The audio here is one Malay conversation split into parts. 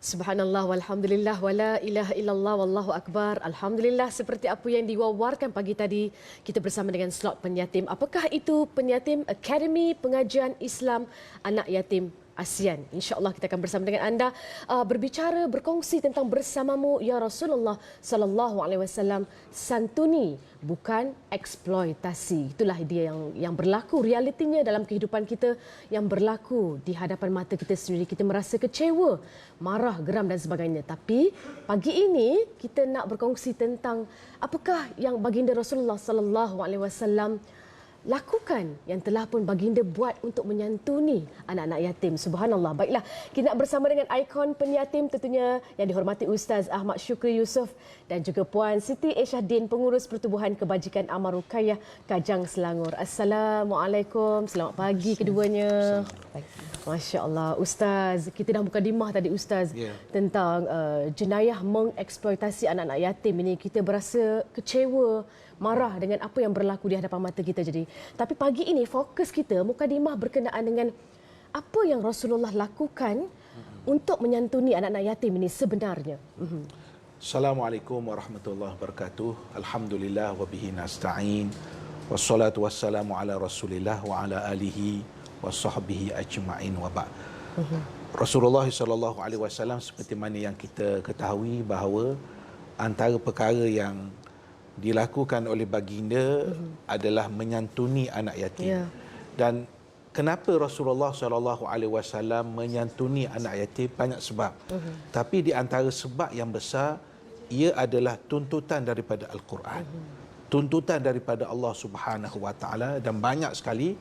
Subhanallah, walhamdulillah, wala ilaha illallah, wallahu akbar. Alhamdulillah, seperti apa yang diwawarkan pagi tadi, kita bersama dengan slot penyatim. Apakah itu penyatim Akademi Pengajian Islam Anak Yatim ASEAN? InsyaAllah kita akan bersama dengan anda berbicara, berkongsi tentang bersamamu ya Rasulullah sallallahu alaihi wasallam, santuni bukan eksploitasi. Itulah dia yang berlaku realitinya dalam kehidupan kita, yang berlaku di hadapan mata kita sendiri. Kita merasa kecewa, marah, geram dan sebagainya. Tapi pagi ini kita nak berkongsi tentang apakah yang baginda Rasulullah sallallahu alaihi wasallam lakukan, yang telah pun baginda buat untuk menyantuni anak-anak yatim. Subhanallah. Baiklah, kita nak bersama dengan ikon penyatim tentunya yang dihormati Ustaz Ahmad Syukri Yusof dan juga Puan Siti Esyahdin, Pengurus Pertubuhan Kebajikan Amal Ruqayyah Kajang Selangor. Assalamualaikum. Selamat pagi keduanya. Masya Allah. Ustaz, kita dah mukadimah tadi Ustaz tentang jenayah mengeksploitasi anak-anak yatim ini. Kita berasa kecewa, marah dengan apa yang berlaku di hadapan mata kita. Jadi, tapi pagi ini fokus kita mukadimah berkenaan dengan apa yang Rasulullah lakukan untuk menyantuni anak-anak yatim ini sebenarnya. Assalamualaikum warahmatullahi wabarakatuh. Alhamdulillah wa bihi nasta'in. Wassalatu wassalamu ala Rasulillah wa ala alihi wa sahbihi ajma'in wa ba'. Rasulullah sallallahu alaihi wasallam, seperti mana yang kita ketahui bahawa antara perkara yang dilakukan oleh baginda adalah menyantuni anak yatim. Dan kenapa Rasulullah sallallahu alaihi wasallam menyantuni anak yatim? Banyak sebab. Tapi di antara sebab yang besar, ia adalah tuntutan daripada Al-Quran. Tuntutan daripada Allah Subhanahu wa taala, dan banyak sekali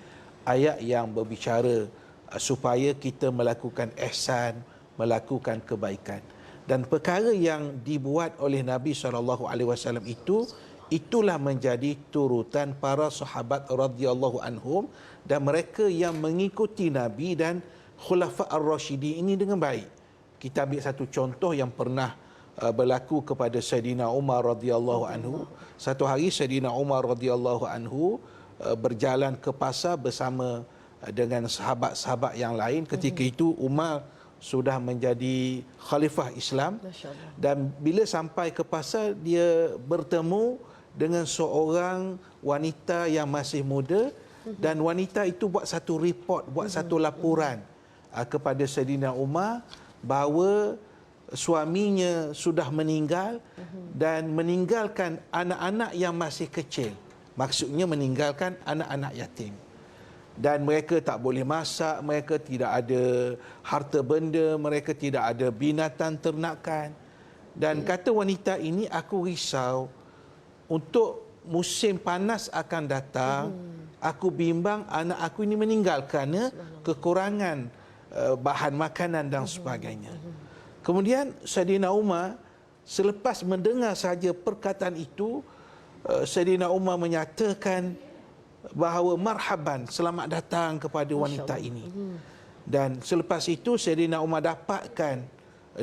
ayat yang berbicara supaya kita melakukan ihsan, melakukan kebaikan. Dan perkara yang dibuat oleh Nabi SAW itulah menjadi turutan para sahabat radhiyallahu anhum dan mereka yang mengikuti Nabi dan Khulafa ar-Rasyidin ini dengan baik. Kita ambil satu contoh yang pernah berlaku kepada Sayyidina Umar radhiyallahu anhu. Satu hari Sayyidina Umar radhiyallahu anhu berjalan ke pasar bersama dengan sahabat-sahabat yang lain. Ketika itu Umar sudah menjadi khalifah Islam, dan bila sampai ke pasar dia bertemu dengan seorang wanita yang masih muda, dan wanita itu buat satu report, buat satu laporan kepada Sayyidina Umar bahawa suaminya sudah meninggal dan meninggalkan anak-anak yang masih kecil. Maksudnya meninggalkan anak-anak yatim. Dan mereka tak boleh masak, mereka tidak ada harta benda, mereka tidak ada binatang ternakan. Dan kata wanita ini, aku risau untuk musim panas akan datang, aku bimbang anak aku ini meninggal kerana kekurangan bahan makanan dan sebagainya. Kemudian Sayyidina Umar selepas mendengar saja perkataan itu, Sayyidina Umar menyatakan bahawa marhaban, selamat datang kepada wanita ini. Dan selepas itu Sayyidina Umar dapatkan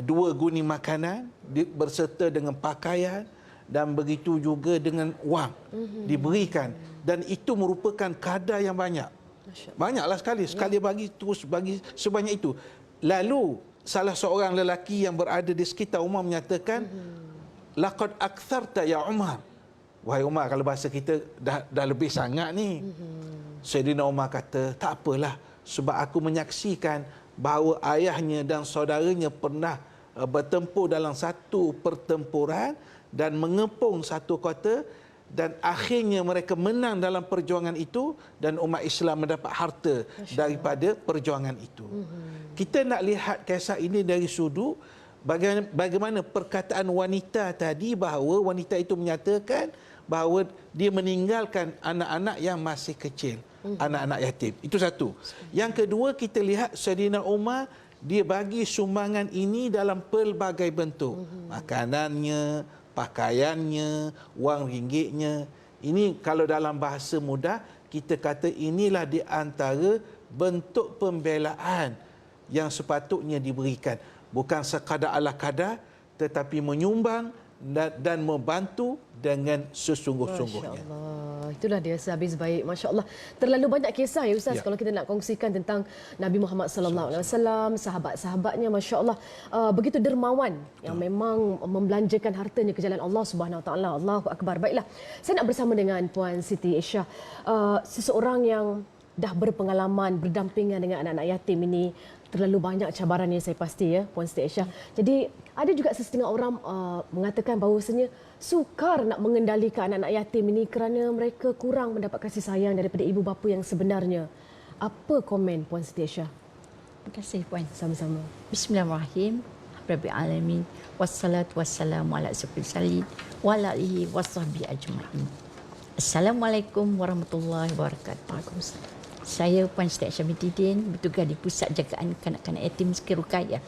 2 guni makanan berserta dengan pakaian, dan begitu juga dengan wang diberikan, dan itu merupakan kadar yang banyak. Banyaklah sekali bagi, terus bagi sebanyak itu. Lalu salah seorang lelaki yang berada di sekitar Umar menyatakan, laqad aktsarta ya Umar. Wahai Umar, kalau bahasa kita dah lebih sangat ni. Sayyidina Umar kata, tak apalah, sebab aku menyaksikan bahawa ayahnya dan saudaranya pernah bertempur dalam satu pertempuran dan mengepung satu kota, dan akhirnya mereka menang dalam perjuangan itu, dan umat Islam mendapat harta daripada perjuangan itu. Kita nak lihat kisah ini dari sudut bagaimana perkataan wanita tadi, bahawa wanita itu menyatakan bahawa dia meninggalkan anak-anak yang masih kecil, anak-anak yatim. Itu satu. Yang kedua, kita lihat Sayyidina Umar, dia bagi sumbangan ini dalam pelbagai bentuk. Makanannya, pakaiannya, wang ringgitnya. Ini kalau dalam bahasa mudah, kita kata inilah di antara bentuk pembelaan yang sepatutnya diberikan. Bukan sekadar ala kadar, tetapi menyumbang dan membantu dengan Masya sesungguh-sungguhnya. Allah. Itulah dia sehabis baik. Masya Allah. Terlalu banyak kisah ya Ustaz kalau kita nak kongsikan tentang Nabi Muhammad sallallahu alaihi wasallam, sahabat-sahabatnya Masya Allah. Begitu dermawan yang memang membelanjakan hartanya ke jalan Allah Subhanahu Wa Taala. Allahu Akbar. Baiklah. Saya nak bersama dengan Puan Siti Aisyah, seseorang yang dah berpengalaman berdampingan dengan anak-anak yatim ini. Terlalu banyak cabaran yang saya pasti ya Puan Siti Aisyah. Jadi ada juga sesetengah orang mengatakan bahawasanya sukar nak mengendalikan anak-anak yatim ini kerana mereka kurang mendapat kasih sayang daripada ibu bapa yang sebenarnya. Apa komen Puan Siti Aisyah? Terima kasih Puan. Sama-sama. Bismillahirrahmanirrahim. Rabbil alamin. Wassalatu wassalamu ala asyrafil mursalin wa ala alihi wasahbihi ajmain. Assalamualaikum warahmatullahi wabarakatuh. Waalaikumsalam. Saya Puan Siti Aisyah Mididin, bertugas di Pusat Jagaan Kanak-kanak Yatim Miskin Rukayah.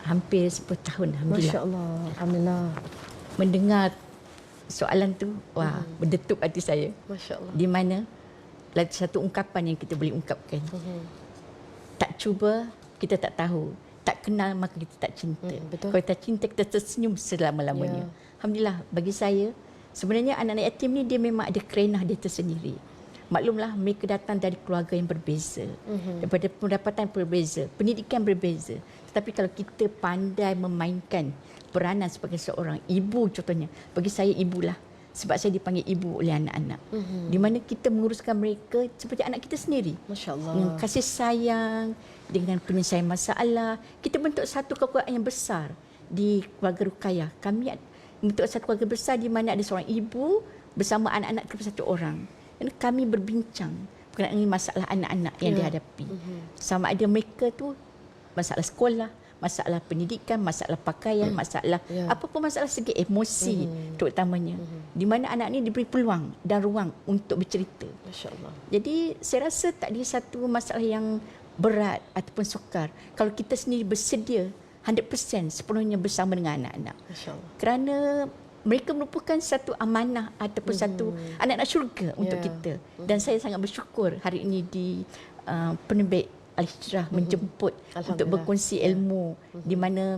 Hampir 10 tahun alhamdulillah. Masya-Allah. Alhamdulillah. Mendengar soalan tu, wah, berdetuk hati saya. Masya-Allah. Di mana lagi satu ungkapan yang kita boleh ungkapkan. Tak cuba, kita tak tahu. Tak kenal, maka kita tak cinta. Betul. Kalau kita cinta, kita tersenyum selama-lamanya. Alhamdulillah, bagi saya, sebenarnya anak-anak yatim ni dia memang ada kerenah dia tersendiri. Maklumlah, mereka datang dari keluarga yang berbeza. Daripada pendapatan berbeza, pendidikan berbeza. Tetapi kalau kita pandai memainkan peranan sebagai seorang ibu contohnya, bagi saya ibulah. Sebab saya dipanggil ibu oleh anak-anak. Di mana kita menguruskan mereka seperti anak kita sendiri. Masya-Allah. Dengan kasih sayang, dengan penyelesaian masalah. Kita bentuk satu kekuatan yang besar di keluarga Rukayah. Kami bentuk satu keluarga besar di mana ada seorang ibu bersama anak-anak 31 orang. Dan kami berbincang berkenaan masalah anak-anak yang dihadapi. Sama ada mereka tu masalah sekolah, masalah pendidikan, masalah pakaian, masalah apa-apa masalah segi emosi terutamanya. Di mana anak ni diberi peluang dan ruang untuk bercerita. Masya-Allah. Jadi saya rasa tak ada satu masalah yang berat ataupun sukar kalau kita sendiri bersedia 100% sepenuhnya bersama dengan anak-anak. Masya-Allah. Kerana mereka merupakan satu amanah ataupun satu anak-anak syurga untuk kita. Dan saya sangat bersyukur hari ini di penerbit Al-Hijrah menjemput untuk berkongsi ilmu di mana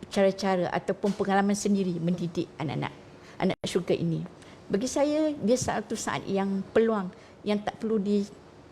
cara-cara ataupun pengalaman sendiri mendidik anak-anak syurga ini. Bagi saya dia satu saat yang peluang yang tak perlu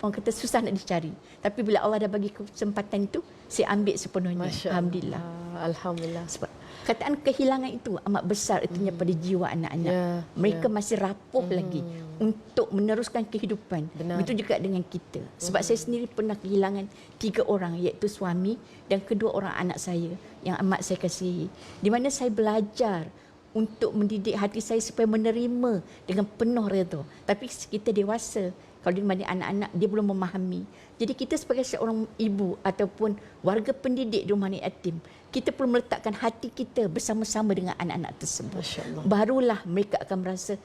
orang kata susah nak dicari. Tapi bila Allah dah bagi kesempatan itu, saya ambil sepenuhnya. Alhamdulillah. Alhamdulillah. Sebab kataan kehilangan itu amat besar itunya pada jiwa anak-anak. Mereka masih rapuh lagi untuk meneruskan kehidupan. Benar. Begitu juga dengan kita. Sebab saya sendiri pernah kehilangan 3 orang, iaitu suami dan kedua orang anak saya yang amat saya kasihi. Di mana saya belajar untuk mendidik hati saya supaya menerima dengan penuh redha. Tapi kita dewasa, kalau di mana anak-anak dia belum memahami. Jadi kita sebagai seorang ibu ataupun warga pendidik di rumah anak yatim, kita perlu meletakkan hati kita bersama-sama dengan anak-anak tersebut. Barulah mereka akan merasa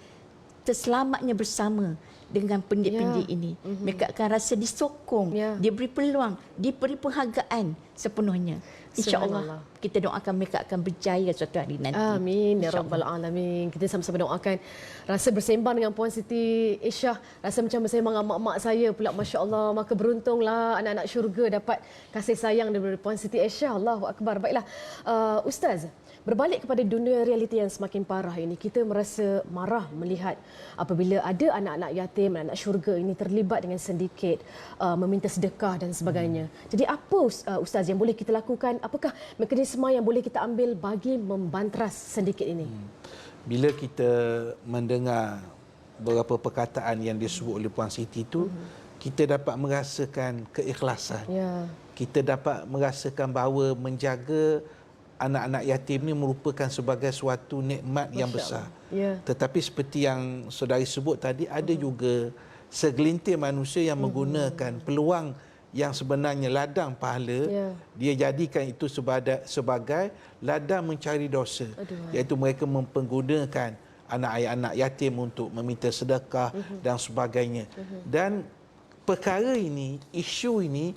terselamatnya bersama dengan pendidik-pendidik ini. Mereka akan rasa disokong, diberi peluang, diberi penghargaan sepenuhnya. InsyaAllah kita doakan mereka akan berjaya suatu hari nanti. Amin ya rabbal alamin. Kita sama-sama doakan. Rasa bersembang dengan Puan Siti Aisyah, rasa macam bersembang dengan mak-mak saya pula, masya-Allah. Maka beruntunglah anak-anak syurga dapat kasih sayang daripada Puan Siti Aisyah. Allahu akbar. Baiklah, Ustaz, berbalik kepada dunia realiti yang semakin parah ini, kita merasa marah melihat apabila ada anak-anak yatim, anak-anak syurga ini terlibat dengan sindiket, meminta sedekah dan sebagainya. Jadi apa Ustaz yang boleh kita lakukan? Apakah mekanisme yang boleh kita ambil bagi membantras sindiket ini? Bila kita mendengar beberapa perkataan yang disebut oleh Puan Siti itu, kita dapat merasakan keikhlasan. Kita dapat merasakan bahawa menjaga anak-anak yatim ini merupakan sebagai suatu nikmat yang besar. Tetapi seperti yang saudari sebut tadi, ada juga segelintir manusia yang menggunakan peluang yang sebenarnya ladang pahala, dia jadikan itu sebagai ladang mencari dosa. Iaitu mereka mempergunakan anak yatim untuk meminta sedekah dan sebagainya. Dan perkara ini, isu ini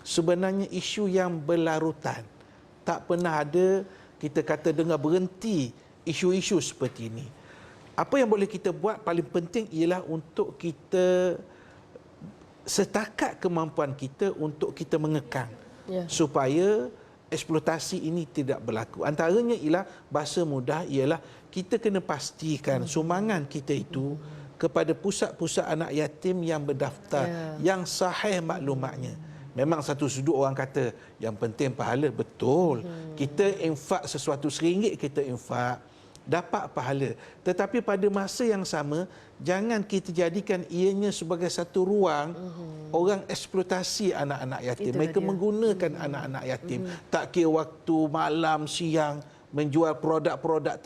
sebenarnya isu yang berlarutan. Tak pernah ada kita kata dengar berhenti isu-isu seperti ini. Apa yang boleh kita buat paling penting ialah untuk kita setakat kemampuan kita untuk kita mengekang supaya eksploitasi ini tidak berlaku. Antaranya ialah bahasa mudah ialah kita kena pastikan sumbangan kita itu kepada pusat-pusat anak yatim yang berdaftar, yang sahih maklumatnya. Memang satu sudut orang kata yang penting pahala, betul. Kita infak sesuatu RM1 kita infak, dapat pahala. Tetapi pada masa yang sama, jangan kita jadikan ianya sebagai satu ruang orang eksploitasi anak-anak yatim. Itulah Mereka dia. menggunakan anak-anak yatim. Tak kira waktu, malam, siang, menjual produk-produk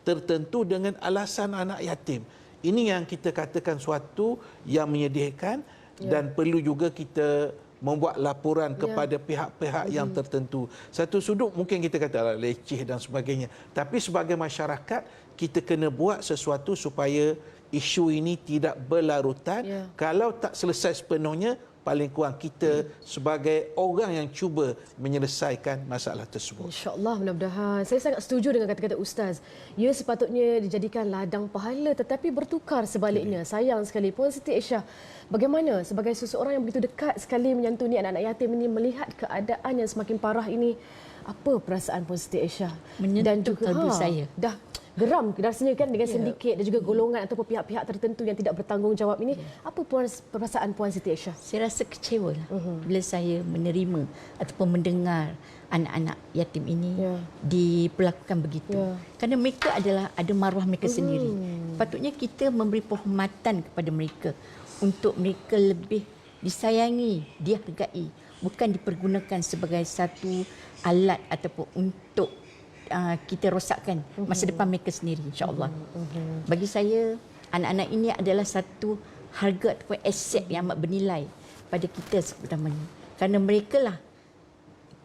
tertentu dengan alasan anak yatim. Ini yang kita katakan suatu yang menyedihkan dan perlu juga kita membuat laporan kepada pihak-pihak yang tertentu. Satu sudut mungkin kita kata leceh dan sebagainya. Tapi sebagai masyarakat, kita kena buat sesuatu supaya isu ini tidak berlarutan. Kalau tak selesai sepenuhnya, paling kurang kita sebagai orang yang cuba menyelesaikan masalah tersebut. InsyaAllah, mudah-mudahan. Saya sangat setuju dengan kata-kata Ustaz. Ia sepatutnya dijadikan ladang pahala tetapi bertukar sebaliknya. Sayang sekali. Puan Siti Aisyah, bagaimana sebagai seseorang yang begitu dekat sekali menyantuni anak-anak yatim ini, melihat keadaan yang semakin parah ini, apa perasaan Puan Siti Aisyah? Menyentuh kalbu saya. Dah geram rasanya kan dengan sindiket dan juga golongan ataupun pihak-pihak tertentu yang tidak bertanggungjawab ini. Apa perasaan Puan Siti Aisyah? Saya rasa kecewa bila saya menerima ataupun mendengar anak-anak yatim ini diperlakukan begitu. Kerana mereka ada maruah mereka sendiri. Patutnya kita memberi penghormatan kepada mereka untuk mereka lebih disayangi, dihargai, bukan dipergunakan sebagai satu alat ataupun untuk kita rosakkan masa depan mereka sendiri, insya-Allah. Bagi saya, anak-anak ini adalah satu harga ataupun aset yang amat bernilai pada kita sebenarnya. Kerana mereka lah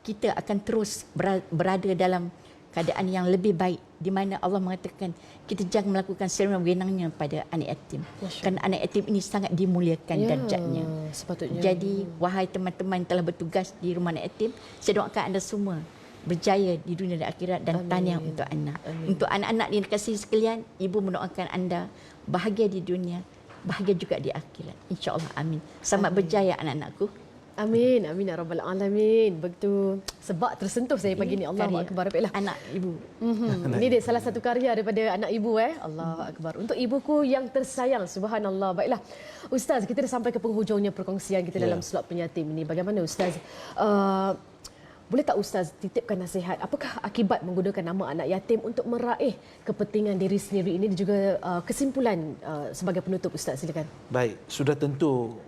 kita akan terus berada dalam keadaan yang lebih baik, di mana Allah mengatakan kita jangan melakukan sewenang-wenangnya pada anak yatim. Kerana anak yatim ini sangat dimuliakan darjatnya. Sepatutnya. Jadi, wahai teman-teman yang telah bertugas di rumah anak yatim, saya doakan anda semua berjaya di dunia dan akhirat, dan tahniah untuk anak. Untuk anak-anak yang dikasihi sekalian, ibu mendoakan anda bahagia di dunia, bahagia juga di akhirat. InsyaAllah, amin. Selamat berjaya anak-anakku. Amin, amin ya rabbal alamin. Begitu sebab tersentuh saya pagi ni. Allahu akbar. Baiklah. Anak ibu. Ini dia salah satu karya daripada anak ibu Allahu akbar. Untuk ibuku yang tersayang, subhanallah. Baiklah. Ustaz, kita dah sampai ke penghujungnya perkongsian kita dalam slot penyatim ini. Bagaimana Ustaz? Boleh tak Ustaz titipkan nasihat apakah akibat menggunakan nama anak yatim untuk meraih kepentingan diri sendiri ini, dan juga kesimpulan sebagai penutup Ustaz, silakan. Baik, sudah tentu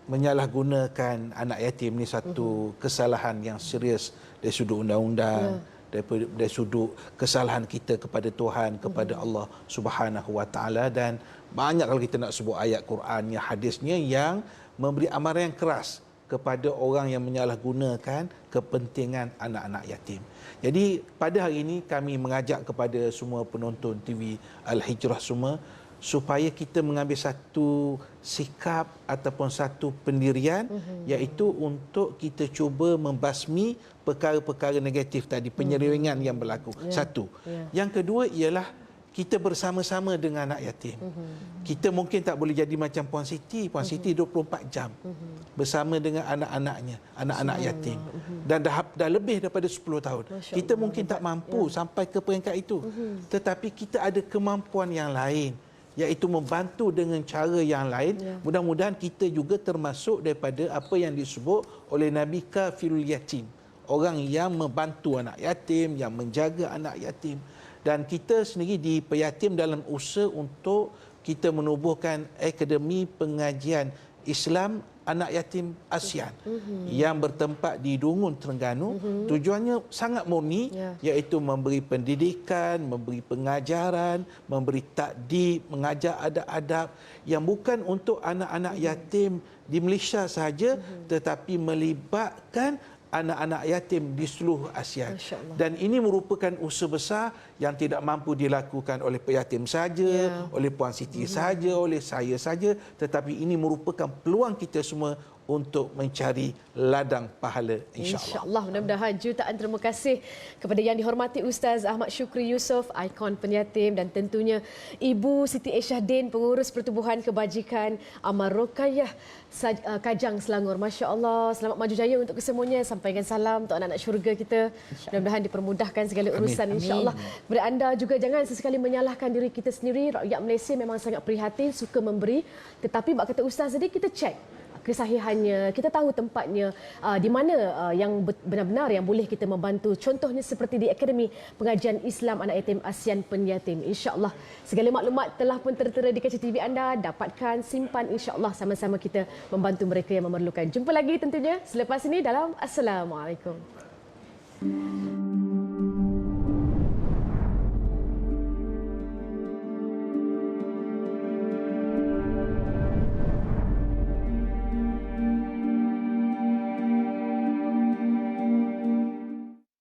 menyalahgunakan anak yatim ini satu kesalahan yang serius dari sudut undang-undang, dari sudut kesalahan kita kepada Tuhan, kepada Allah Subhanahu Wa Taala, dan banyak kalau kita nak sebut ayat Qurannya, hadisnya yang memberi amaran yang keras kepada orang yang menyalahgunakan kepentingan anak-anak yatim. Jadi pada hari ini kami mengajak kepada semua penonton TV Al-Hijrah semua supaya kita mengambil satu sikap ataupun satu pendirian, iaitu untuk kita cuba membasmi perkara-perkara negatif tadi, penyelewengan yang berlaku. Satu. Yang kedua ialah kita bersama-sama dengan anak yatim. Kita mungkin tak boleh jadi macam Puan Siti. Puan Siti 24 jam bersama dengan anak-anaknya, anak-anak yatim. Dan dah lebih daripada 10 tahun. Kita mungkin tak mampu sampai ke peringkat itu. Tetapi kita ada kemampuan yang lain, iaitu membantu dengan cara yang lain. Mudah-mudahan kita juga termasuk daripada apa yang disebut oleh Nabi kafilul yatim, orang yang membantu anak yatim, yang menjaga anak yatim. Dan kita sendiri di Peyatim dalam usaha untuk kita menubuhkan Akademi Pengajian Islam Anak Yatim ASEAN yang bertempat di Dungun, Terengganu. Tujuannya sangat murni, iaitu memberi pendidikan, memberi pengajaran, memberi takdib, mengajar adab-adab yang bukan untuk anak-anak yatim di Malaysia sahaja, tetapi melibatkan anak-anak yatim di seluruh ASEAN. Dan ini merupakan usaha besar yang tidak mampu dilakukan oleh Peyatim saja, oleh Puan Siti saja, oleh saya saja, tetapi ini merupakan peluang kita semua untuk mencari ladang pahala, insya-Allah. InsyaAllah, mudah-mudahan jutaan terima kasih kepada yang dihormati Ustaz Ahmad Syukri Yusof, ikon penyatim, dan tentunya Ibu Siti Aisyah Din, pengurus pertubuhan kebajikan Amal Rokayah Kajang, Selangor. Masya Allah, selamat maju jaya untuk kesemuanya. Sampaikan salam untuk anak-anak syurga kita. Mudah-mudahan dipermudahkan segala urusan, insya-Allah. Kepada anda juga, jangan sesekali menyalahkan diri kita sendiri. Rakyat Malaysia memang sangat prihatin, suka memberi. Tetapi bak kata Ustaz tadi, kita cek kesahihannya, kita tahu tempatnya di mana yang benar-benar yang boleh kita membantu. Contohnya seperti di Akademi Pengajian Islam Anak Yatim ASEAN Penyatim. InsyaAllah segala maklumat telah pun tertera di kaca TV anda. Dapatkan, simpan, insyaAllah sama-sama kita membantu mereka yang memerlukan. Jumpa lagi tentunya selepas ini dalam Assalamualaikum.